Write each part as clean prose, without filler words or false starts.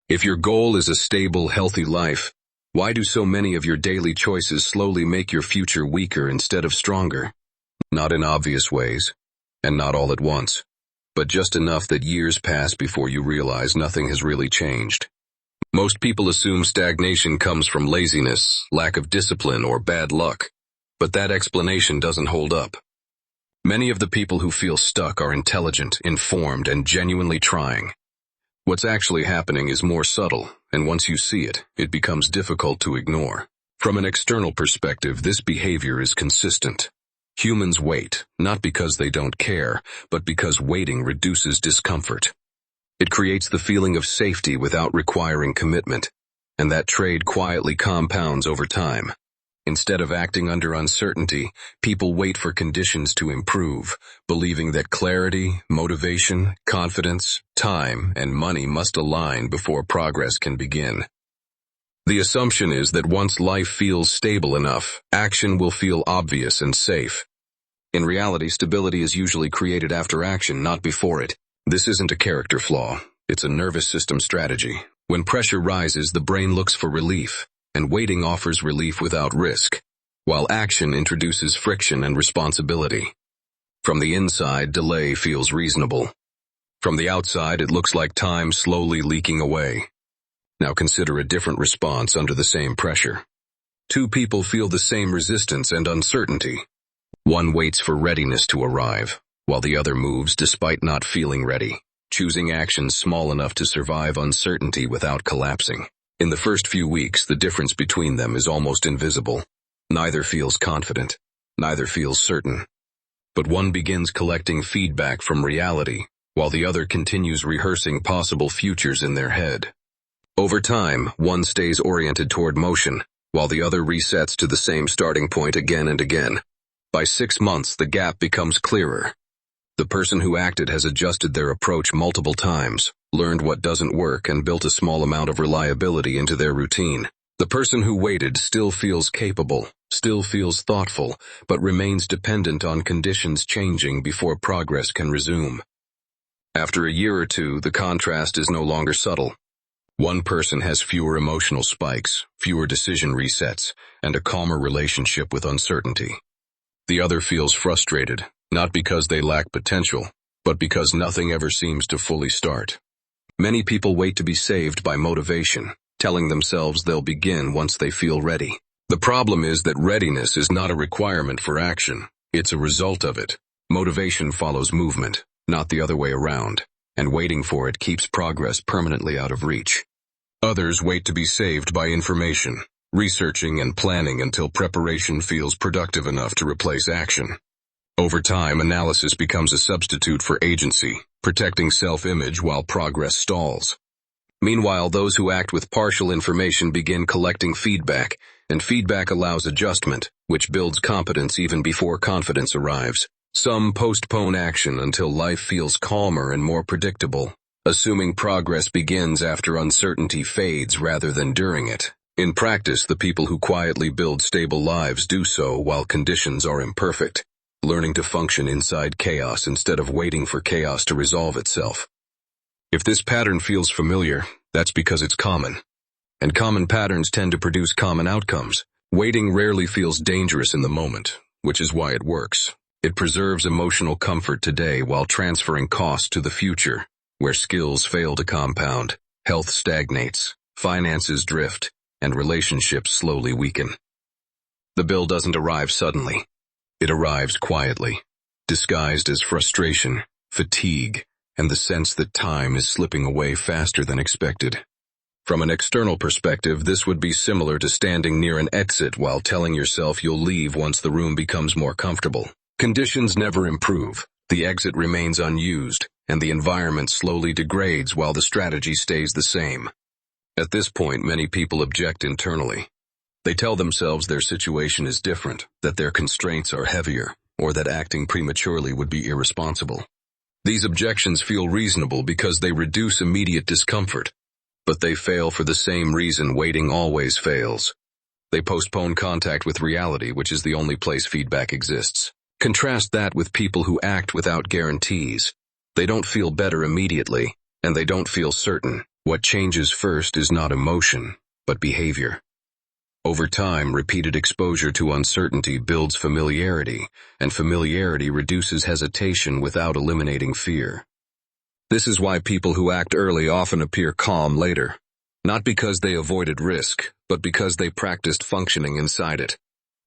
If your goal is a stable, healthy life, why do so many of your daily choices slowly make your future weaker instead of stronger? Not in obvious ways, and not all at once, but just enough that years pass before you realize nothing has really changed. Most people assume stagnation comes from laziness, lack of discipline, or bad luck, but that explanation doesn't hold up. Many of the people who feel stuck are intelligent, informed, and genuinely trying. What's actually happening is more subtle, and once you see it, it becomes difficult to ignore. From an external perspective, this behavior is consistent. Humans wait, not because they don't care, but because waiting reduces discomfort. It creates the feeling of safety without requiring commitment, and that trade quietly compounds over time. Instead of acting under uncertainty, people wait for conditions to improve, believing that clarity, motivation, confidence, time, and money must align before progress can begin. The assumption is that once life feels stable enough, action will feel obvious and safe. In reality, stability is usually created after action, not before it. This isn't a character flaw, it's a nervous system strategy. When pressure rises, the brain looks for relief, and waiting offers relief without risk, while action introduces friction and responsibility. From the inside, delay feels reasonable. From the outside, it looks like time slowly leaking away. Now consider a different response under the same pressure. Two people feel the same resistance and uncertainty. One waits for readiness to arrive, while the other moves despite not feeling ready, choosing actions small enough to survive uncertainty without collapsing. In the first few weeks, the difference between them is almost invisible. Neither feels confident, neither feels certain. But one begins collecting feedback from reality, while the other continues rehearsing possible futures in their head. Over time, one stays oriented toward motion, while the other resets to the same starting point again and again. By 6 months, the gap becomes clearer. The person who acted has adjusted their approach multiple times, learned what doesn't work, and built a small amount of reliability into their routine. The person who waited still feels capable, still feels thoughtful, but remains dependent on conditions changing before progress can resume. After a year or two, the contrast is no longer subtle. One person has fewer emotional spikes, fewer decision resets, and a calmer relationship with uncertainty. The other feels frustrated, not because they lack potential, but because nothing ever seems to fully start. Many people wait to be saved by motivation, telling themselves they'll begin once they feel ready. The problem is that readiness is not a requirement for action, it's a result of it. Motivation follows movement, not the other way around, and waiting for it keeps progress permanently out of reach. Others wait to be saved by information, researching and planning until preparation feels productive enough to replace action. Over time, analysis becomes a substitute for agency, protecting self-image while progress stalls. Meanwhile, those who act with partial information begin collecting feedback, and feedback allows adjustment, which builds competence even before confidence arrives. Some postpone action until life feels calmer and more predictable, assuming progress begins after uncertainty fades rather than during it. In practice, the people who quietly build stable lives do so while conditions are imperfect, learning to function inside chaos instead of waiting for chaos to resolve itself. If this pattern feels familiar, that's because it's common. And common patterns tend to produce common outcomes. Waiting rarely feels dangerous in the moment, which is why it works. It preserves emotional comfort today while transferring cost to the future, where skills fail to compound, health stagnates, finances drift, and relationships slowly weaken. The bill doesn't arrive suddenly. It arrives quietly, disguised as frustration, fatigue, and the sense that time is slipping away faster than expected. From an external perspective, this would be similar to standing near an exit while telling yourself you'll leave once the room becomes more comfortable. Conditions never improve, the exit remains unused, and the environment slowly degrades while the strategy stays the same. At this point, many people object internally. They tell themselves their situation is different, that their constraints are heavier, or that acting prematurely would be irresponsible. These objections feel reasonable because they reduce immediate discomfort, but they fail for the same reason waiting always fails. They postpone contact with reality, which is the only place feedback exists. Contrast that with people who act without guarantees. They don't feel better immediately, and they don't feel certain, What changes first is not emotion, but behavior. Over time, repeated exposure to uncertainty builds familiarity, and familiarity reduces hesitation without eliminating fear. This is why people who act early often appear calm later. Not because they avoided risk, but because they practiced functioning inside it.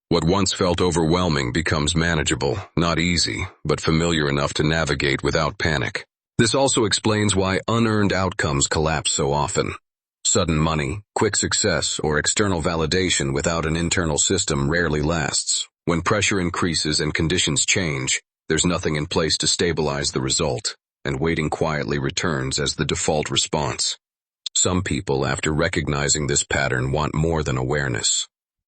What once felt overwhelming becomes manageable, not easy, but familiar enough to navigate without panic. This also explains why unearned outcomes collapse so often. Sudden money, quick success, or external validation without an internal system rarely lasts. When pressure increases and conditions change, there's nothing in place to stabilize the result, and waiting quietly returns as the default response. Some people, after recognizing this pattern, want more than awareness.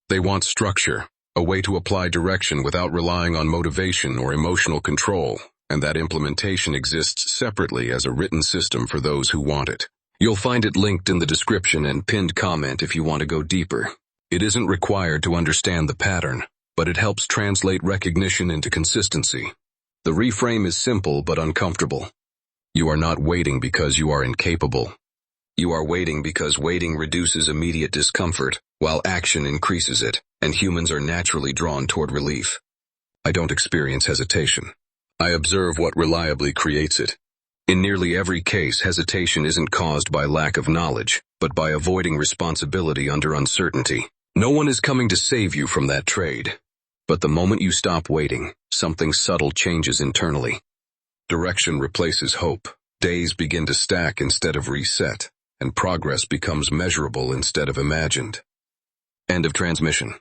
They want structure, a way to apply direction without relying on motivation or emotional control, and that implementation exists separately as a written system for those who want it. You'll find it linked in the description and pinned comment if you want to go deeper. It isn't required to understand the pattern, but it helps translate recognition into consistency. The reframe is simple but uncomfortable. You are not waiting because you are incapable. You are waiting because waiting reduces immediate discomfort, while action increases it, and humans are naturally drawn toward relief. I don't experience hesitation. I observe what reliably creates it. In nearly every case, hesitation isn't caused by lack of knowledge, but by avoiding responsibility under uncertainty. No one is coming to save you from that trade. But the moment you stop waiting, something subtle changes internally. Direction replaces hope, days begin to stack instead of reset, and progress becomes measurable instead of imagined. End of transmission.